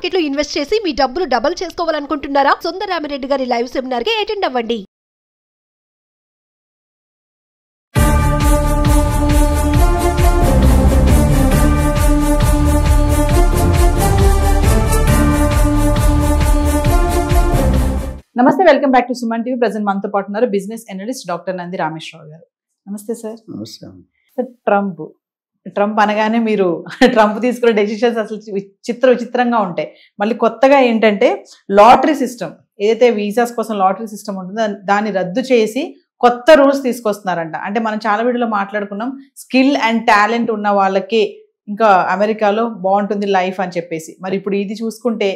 Market లో invest చేసి మీ డబ్బులు డబుల్ చేసుకోవాలనుకుంటున్నారా? సుందరరామిరెడ్డి గారి లైవ్ సెమినార్ కి అటెండ్ అవ్వండి. నమస్తే, welcome back to Suman TV. Present మనతో పాటు ఉన్నారు business analyst doctor Nandi Rameshwar Rao గారు. నమస్తే సార్. నమస్తే. ట్రంప్ అనగానే మీరు ట్రంప్ తీసుకునే డెసిషన్స్ అసలు విచిత్రంగా ఉంటాయి. మళ్ళీ కొత్తగా ఏంటంటే లాటరీ సిస్టమ్, ఏదైతే వీసాస్ కోసం లాటరీ సిస్టమ్ ఉంటుందో దాన్ని రద్దు చేసి కొత్త రూల్స్ తీసుకొస్తున్నారంట. అంటే మనం చాలా వీడియోలో మాట్లాడుకున్నాం, స్కిల్ అండ్ టాలెంట్ ఉన్న వాళ్ళకే ఇంకా అమెరికాలో బాగుంటుంది లైఫ్ అని చెప్పేసి. మరి ఇప్పుడు ఇది చూసుకుంటే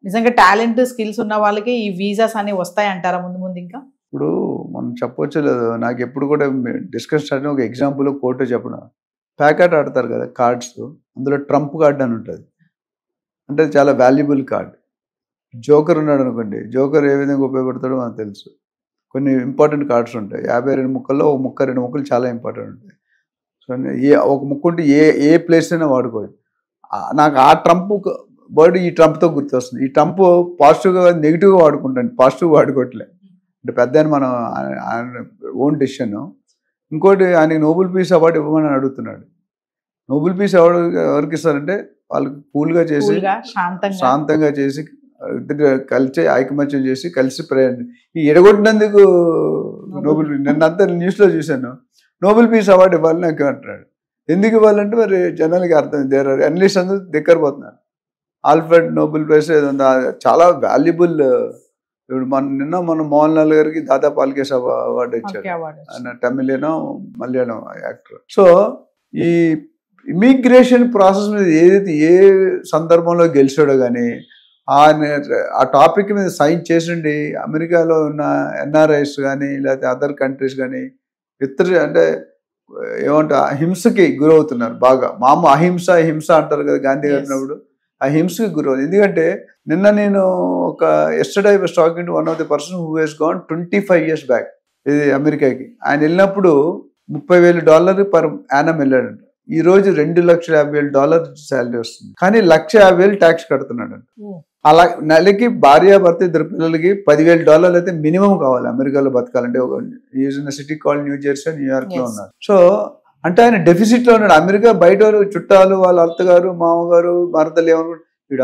నిజంగా టాలెంట్ స్కిల్స్ ఉన్న వాళ్ళకి ఈ వీసాస్ అనేవి వస్తాయి అంటారా ముందు ఇంకా? ఇప్పుడు మనం చెప్పొచ్చు లేదు. నాకు ఎప్పుడు కూడా డిస్కస్ స్టార్ట్ ఒక ఎగ్జాంపుల్ కోర్టు చెప్పడం, ప్యాకెట్ ఆడతారు కదా కార్డ్స్, అందులో ట్రంప్ కార్డ్ అని ఉంటుంది. అంటే చాలా వాల్యుబుల్ కార్డ్. జోకర్ ఉన్నాడు అనుకోండి, జోకర్ ఏ విధంగా ఉపయోగపడతాడో మనకు తెలుసు. కొన్ని ఇంపార్టెంట్ కార్డ్స్ ఉంటాయి. 52 ముక్కల్లో ఒక ముక్క 2 ముక్కలు చాలా ఇంపార్టెంట్ ఉంటాయి. సో ఒక ముక్క ఉంటే ఏ ప్లేస్ అయినా వాడుకోవచ్చు. నాకు ఆ ట్రంప్ వర్డ్ ఈ ట్రంప్తో గుర్తొస్తుంది. ఈ ట్రంప్ పాజిటివ్గా నెగిటివ్గా వాడుకుంటాను, పాజిటివ్ వాడుకోవట్లే. అంటే పెద్ద మనం ఓన్ డెసిషన్. ఇంకోటి, ఆయనకి నోబెల్ పీస్ అవార్డు ఇవ్వమని అడుగుతున్నాడు. నోబెల్ పీస్ అవార్డు ఎవరికి ఇస్తారంటే వాళ్ళకి కూల్గా చేసి, శాంతంగా చేసి, కలిసి ఐకమత్యం చేసి కలిసి ప్రయాణం. ఈ ఎడగొట్టినందుకు నోబెల్ పీస్, నిన్నంతా న్యూస్లో చూశాను, నోబెల్ పీస్ అవార్డు ఇవ్వాలని నాకు అంటున్నాడు. ఎందుకు ఇవ్వాలంటే మరి జనాలకి అర్థం, దేర్ అనలిస్ట్ అందరూ దగ్గర పోతున్నారు. ఆల్ఫ్రెడ్ నోబెల్ ప్రైజ్ ఏదో చాలా వాల్యుబుల్. ఇప్పుడు మన మోహన్ లాల్ గారికి దాదా పాల్కే అవార్డు ఇచ్చాడు, ఆయన తమిళనో మలయాళం యాక్టర్. సో ఈ ఇమిగ్రేషన్ ప్రాసెస్ మీద ఏదైతే ఏ సందర్భంలో గెలిచాడో కానీ ఆ టాపిక్ మీద సైన్ చేసిండి అమెరికాలో ఉన్న ఎన్ఆర్ఐస్ కానీ లేకపోతే అదర్ కంట్రీస్ కానీ అంటే ఏమంటా హింసకి గురవుతున్నారు బాగా. అహింస హింస అంటారు కదా గాంధీ గారినప్పుడు, ఆ హింసకి గురవుతుంది. ఎందుకంటే నిన్న నేను yesterday I was talking to one of the person who he's gone 25 years back ఇది అమెరికాకి. ఆయన వెళ్ళినప్పుడు $30,000 పర్ యానం వెళ్ళాడంట. ఈ రోజు $2,50,000 శాలరీ వస్తుంది, కానీ $150,000 ట్యాక్స్ కడుతున్నాడంట. అలా నెలకి భార్యాభర్త 2 పిల్లలకి $10,000 అయితే మినిమం కావాలి అమెరికాలో బతకాలంటే. City call new Jersey, New York లో ఉన్నారు. సో అంటే ఆయన డెఫిసిట్ లో ఉన్నాడు. అమెరికా బయట చుట్టాలు, వాళ్ళ అత్తగారు, మామగారు, మరదలు ఏమనుకుంటారు, వీడు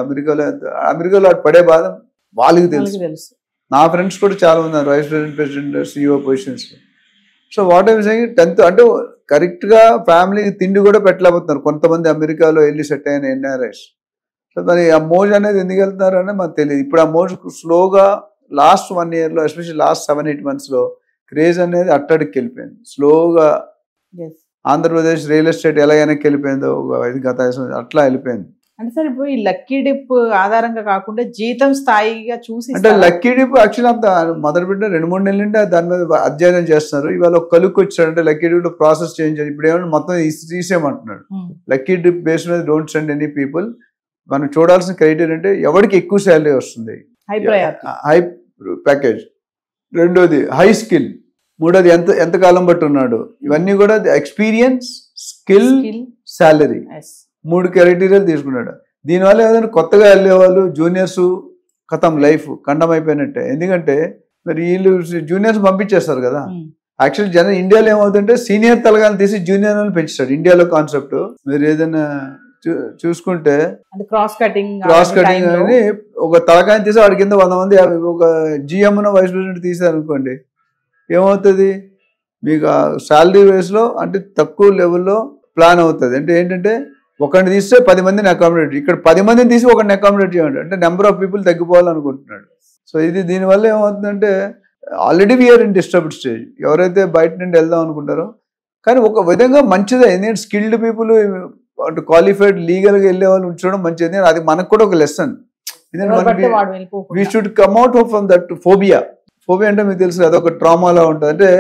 అమెరికాలో పడే బాధ వాళ్ళకి తెలుసు. నా ఫ్రెండ్స్ కూడా చాలా ఉన్నారు vice president, CEO positions. So what I'm saying, 10th అంటే కరెక్ట్ గా ఫ్యామిలీకి తిండి కూడా పెట్టలేకపోతున్నారు కొంతమంది అమెరికాలో వెళ్ళి సెట్ అయిన ఎన్ఆర్ఐస్. సో మరి ఆ మోజ్ అనేది ఎందుకు వెళ్తున్నారు అనేది మనకు తెలియదు. ఇప్పుడు ఆ మోజ్ స్లోగా లాస్ట్ 1 year లో, ఎస్పెషల్లీ లాస్ట్ 7-8 months లో క్రేజ్ అనేది అట్టడికి వెళ్ళిపోయింది స్లోగా. ఆంధ్రప్రదేశ్ రియల్ ఎస్టేట్ ఎలా వెనక్కి వెళ్ళిపోయిందో గత అట్లా వెళ్ళిపోయింది. అంటే సార్ ఇప్పుడు ఈ లక్కీ డిప్ ఆధారంగా కాకుండా జీతం స్థాయిగా చూసి, అంటే లక్కీ డిప్ యాక్చువల్లీ అంత మొదలు పెట్టిన 2-3 నెలల నుండి దాని మీద అధ్యయనం చేస్తున్నారు. ఇవాళ ఒక కలుక్కి వచ్చాడంటే లక్కీ డిప్ లో ప్రాసెస్ చేంజ్ అయ్యి ఇప్పుడు ఏమన్నా మొత్తం తీసేయమంటున్నాడు. లక్కీ డిప్ బేస్ మీద డోంట్ సెండ్ ఎనీ పీపుల్. మనం చూడాల్సిన క్రైటీరియా అంటే ఎవరికి ఎక్కువ శాలరీ వస్తుంది, హై ప్యాకేజ్. రెండోది హై స్కిల్. మూడోది ఎంతకాలం బట్టి ఉన్నాడు. ఇవన్నీ కూడా ఎక్స్పీరియన్స్, స్కిల్, శాలరీ, 3 క్రైటీరియాలు తీసుకున్నాడు. దీనివల్ల ఏదైనా కొత్తగా వెళ్ళేవాళ్ళు జూనియర్స్ కథం లైఫ్ ఖండం అయిపోయినట్టే. ఎందుకంటే మరి వీళ్ళు జూనియర్స్ పంపించేస్తారు కదా. యాక్చువల్లీ ఇండియాలో ఏమవుతుంటే సీనియర్ తలగాని తీసి జూనియర్ అని పెంచుతాడు ఇండియాలో కాన్సెప్ట్. మీరు ఏదైనా చూసుకుంటే క్రాస్ కటింగ్ అని ఒక తలకాయని తీసి వాడి కింద 100 మంది, ఒక జిఎం వైస్ ప్రెసిడెంట్ తీసారు అనుకోండి, ఏమవుతుంది మీకు శాలరీ వేస్లో అంటే తక్కువ లెవెల్లో ప్లాన్ అవుతుంది. అంటే ఏంటంటే ఒకరిని తీస్తే 10 మందిని అకామిడేట్, ఇక్కడ 10 మందిని తీసి ఒకరిని అకామిడేట్ చేయండి అంటే నెంబర్ ఆఫ్ పీపుల్ తగ్గిపోవాలనుకుంటున్నాడు. సో దీనివల్ల ఏమవుతుందంటే already we are in disturbed stage. ఎవరైతే బయట నుండి వెళ్దాం అనుకుంటారో, కానీ ఒక విధంగా మంచిదే. ఎందుకంటే స్కిల్డ్ పీపుల్ అంటే క్వాలిఫైడ్ లీగల్గా వెళ్ళే వాళ్ళు ఉంచడం మంచిది. అది మనకు కూడా ఒక lesson. We should come out from that phobia. Phobia అంటే మీకు తెలుసు అదొక ట్రామాలా ఉంటుంది. అంటే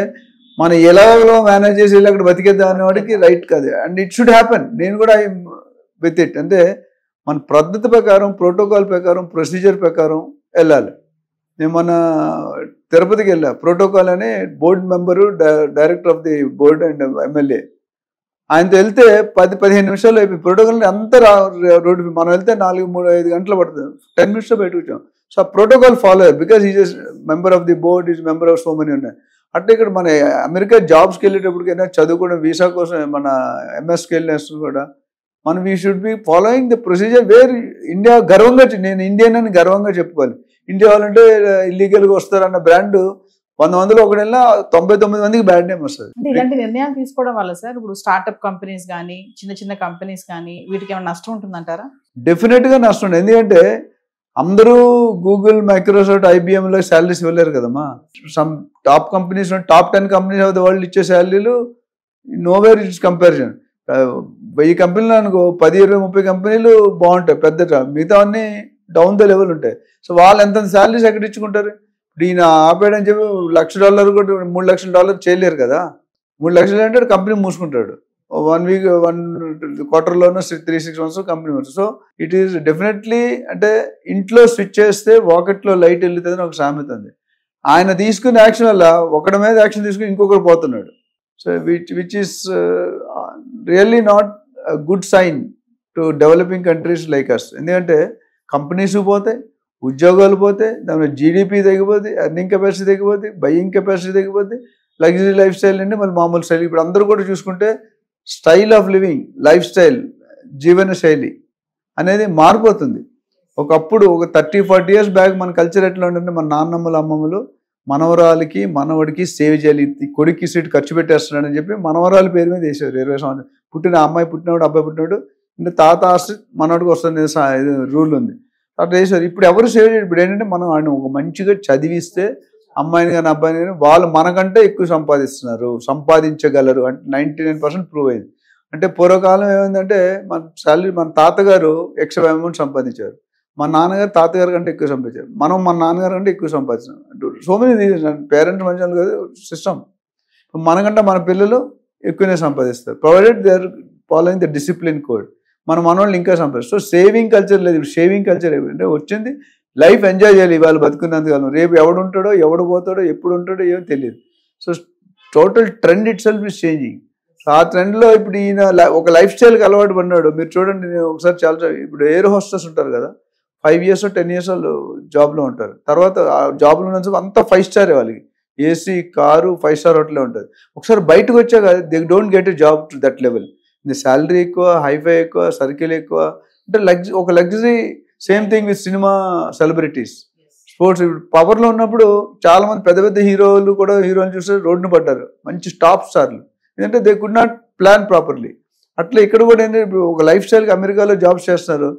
మనం ఎలాగో మేనేజ్ చేసి వెళ్ళి అక్కడ బతికేద్దాం అనేవాడికి రైట్ కాదు. And it should happen. నేను కూడా విత్ ఇట్ అంటే మన పద్ధతి ప్రకారం, ప్రోటోకాల్ ప్రకారం, ప్రొసీజర్ ప్రకారం వెళ్ళాలి. నేను మన తిరుపతికి వెళ్ళా, ప్రోటోకాల్ అనే board member, director of the board and MLA ఆయనతో వెళ్తే 10-15 నిమిషాలు అయిపోయి ప్రోటోకాల్ అంతా రోడ్డు మనం వెళ్తే 4-3-5 గంటలు పడుతుంది, 10 minutes బయటకు వచ్చాం. సో ఆ ప్రోటోకాల్ ఫాలో అయ్యారు because is member of the board, is member of so many ఉన్నాయి. అంటే ఇక్కడ మన అమెరికా జాబ్స్కి వెళ్ళేటప్పటికైనా చదువుకోవడం వీసా కోసం మన ఎంఎస్కి వెళ్ళినప్పుడు కూడా మనం we should be following the procedure where India గర్వంగా, నేను ఇండియన్ అని గర్వంగా చెప్పుకోవాలి. ఇండియా వాళ్ళంటే ఇల్లీగల్గా వస్తారన్న బ్రాండ్ 100 మందిలో ఒకడెల్లా 99 మందికి బ్యాడ్ నేమ్ వస్తుంది. అంటే ఇలాంటి నిర్ణయాలు తీసుకోవడం వల్ల సార్ ఇప్పుడు స్టార్ట్అప్ కంపెనీస్ కానీ చిన్న చిన్న కంపెనీస్ కానీ వీటికి ఏమైనా నష్టం ఉంటుందంటారా? డెఫినెట్గా నష్టం ఉంది. ఎందుకంటే అందరూ గూగుల్, మైక్రోసాఫ్ట్, ఐబిఎంలో శాలరీస్ ఇవ్వలేరు కదమ్మా. Some top companies, top 10 companies of the world ఇచ్చే శాలరీలు నోవేర్ ఇట్స్ కంపారిజన్. 1000 కంపెనీలు అనుకో 10-20-30 కంపెనీలు బాగుంటాయి పెద్ద, మిగతా అన్ని డౌన్ ద లెవెల్ ఉంటాయి. సో వాళ్ళు ఎంత శాలరీస్ ఎక్కడ ఇచ్చుకుంటారు? ఈయన ఆపేయడని చెప్పి $1,00,000 కూడా $3 లక్షలు చేయలేరు కదా. 3 లక్షలు అంటే కంపెనీ మూసుకుంటాడు. 1 వీక్ 1 క్వార్టర్లోనూ 3-6 months కంపెనీ మూసు. సో ఇట్ ఈస్ డెఫినెట్లీ అంటే ఇంట్లో స్విచ్ చేస్తే వాకెట్లో లైట్ వెళ్తుందని ఒక సామెత ఉంది. ఆయన తీసుకునే యాక్షన్ వల్ల ఒకటి మీద యాక్షన్ తీసుకుని ఇంకొకరు పోతున్నాడు. So which is really not good sign to developing countries like us. ఎందుకంటే కంపెనీస్ పోతాయి, ఉద్యోగాలు పోతే, దాని జీడిపి తగ్గిపోద్ది, ఎర్నింగ్ కెపాసిటీ తగ్గిపోద్ది, బయింగ్ కెపాసిటీ తగ్గిపోద్ది, లగ్జరీ లైఫ్ స్టైల్ అండి మళ్ళీ మామూలు స్టైల్. ఇప్పుడు అందరూ కూడా చూసుకుంటే style of living, life style, జీవన శైలి అనేది మారిపోతుంది. ఒకప్పుడు ఒక 30-40 years బ్యాక్ మన కల్చర్ ఎట్లా ఉంటుందంటే మన నాన్నమ్మలు అమ్మమ్మలు మనవరాలకి మనవడికి సేవ్ చేయాలి, కొడుక్కి సీట్ ఖర్చు పెట్టేస్తున్నాడని చెప్పి మనవరాల పేరు మీద వేసారు. 20 సంవత్సరాలు పుట్టిన అమ్మాయి పుట్టినవాడు అబ్బాయి పుట్టినాడు అంటే తాత ఆస్తి మనవాడికి వస్తుంది రూల్ ఉంది అట్లా వేసారు. ఇప్పుడు ఎవరు సేవ్ చేయరు. ఇప్పుడు ఏంటంటే మనం ఆయన ఒక మంచిగా చదివిస్తే అమ్మాయిని కానీ అబ్బాయిని కానీ వాళ్ళు మనకంటే ఎక్కువ సంపాదించగలరు అంటే 99% ప్రూవ్ అయింది. అంటే పూర్వకాలం ఏమైందంటే మన శాలరీ మన తాతగారు ఎక్స్ అమౌంట్ సంపాదించారు, మన నాన్నగారు తాతగారు కంటే ఎక్కువ సంపాదించారు, మనం మన నాన్నగారు కంటే ఎక్కువ సంపాదించాం. సో మెనీ పేరెంట్స్ మంచి కాదు సిస్టమ్. మనకంటే మన పిల్లలు ఎక్కువనే సంపాదిస్తారు provided they are following the discipline code. మన మనోళ్ళు ఇంకా సంపాదిస్తారు. సో సేవింగ్ కల్చర్ లేదు. ఇప్పుడు షేవింగ్ కల్చర్ అంటే వచ్చింది లైఫ్ ఎంజాయ్ చేయాలి ఇవాళ బతుకున్నందుకు. రేపు ఎవడు ఉంటాడో ఎవడు పోతాడో ఎప్పుడు ఉంటాడో ఏమో తెలియదు. So total trend it self is changing. So ఆ ట్రెండ్లో ఇప్పుడు ఈయన ఒక లైఫ్ స్టైల్కి అలవాటు పడినాడు. మీరు చూడండి, నేను ఒకసారి చాలా ఇప్పుడు ఎయిర్ హోస్టెస్ ఉంటారు కదా, 5 years 10 years వాళ్ళు జాబ్లో ఉంటారు. తర్వాత ఆ జాబ్లో ఉన్న అంతా 5 star వాళ్ళకి ఏసీ కారు 5 star హోటలే ఉంటుంది. ఒకసారి బయటకు వచ్చాక they don't get a job to that level. Salary ఎక్కువ, హైఫై ఎక్కువ, సర్కిల్ ఎక్కువ, అంటే ఒక luxury. Same thing with cinema celebrities, sports. ఇప్పుడు పవర్లో ఉన్నప్పుడు చాలా మంది పెద్ద పెద్ద హీరోలు కూడా హీరోలు చూస్తే రోడ్డును పడ్డారు, మంచి టాప్ స్టార్లు. ఎందుకంటే they could not plan properly. అట్లా ఇక్కడ కూడా ఏంటంటే ఇప్పుడు ఒక లైఫ్ స్టైల్కి అమెరికాలో జాబ్స్ చేస్తున్నారు,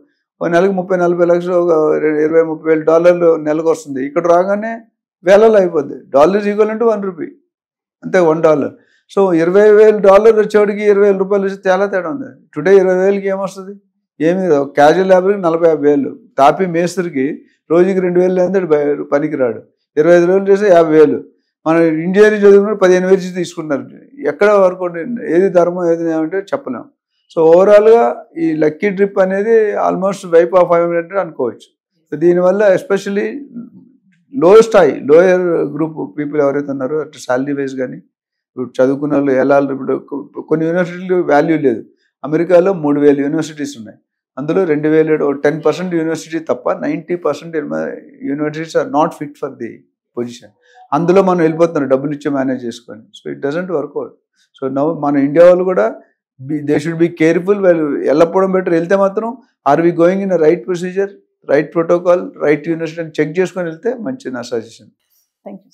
ఒక నెలకు 30-40 లక్షలు, ఒక $20,000-30,000 నెలకు వస్తుంది. ఇక్కడ రాగానే వేలలో అయిపోద్ది. డాలర్ ఈక్వల్ అంటే $1 అంతే, $1. సో $20,000 వచ్చేవాడికి $20,000 వచ్చి తేడా తేడా ఉంది. టుడే 20,000కి ఏమొస్తుంది? ఏమి క్యాజువల్ లేబర్కి 40-50,000, తాపి మేస్త్రికి రోజుకి 2,000 అంటే పనికి రాడు. 25,000 చేస్తే 50,000. మన ఇంజనీరింగ్ చదువుకున్న 15,000 తీసుకున్నారు. ఎక్కడ వరకు ఏది ధర్మం ఏది ఏమంటే చెప్పలేం. సో ఓవరాల్గా ఈ లక్కీ ట్రిప్ అనేది ఆల్మోస్ట్ వైప్ ఆఫ్ 500 అనుకోవచ్చు. సో దీనివల్ల ఎస్పెషల్లీ లోయర్ గ్రూప్ పీపుల్ ఎవరైతే ఉన్నారో అటు శాలరీ వైజ్ కానీ ఇప్పుడు చదువుకున్న వాళ్ళు ఎలా, ఇప్పుడు కొన్ని యూనివర్సిటీలు వాల్యూ లేదు. అమెరికాలో 3,000 యూనివర్సిటీస్ ఉన్నాయి. అందులో 2,000 10% యూనివర్సిటీ తప్ప 90% universities are not fit for the position. అందులో మనం వెళ్ళిపోతున్నారు డబ్బులు ఇచ్చి మేనేజ్ చేసుకొని. So it doesn't work out. So now మన ఇండియా వాళ్ళు కూడా దే షుడ్ బి కేర్ఫుల్. వాళ్ళు వెళ్ళకపోవడం బెటర్. వెళ్తే మాత్రం are we going in right procedure, right protocol, right university అని చెక్ చేసుకొని వెళ్తే మంచి నా సజెషన్. Thank you.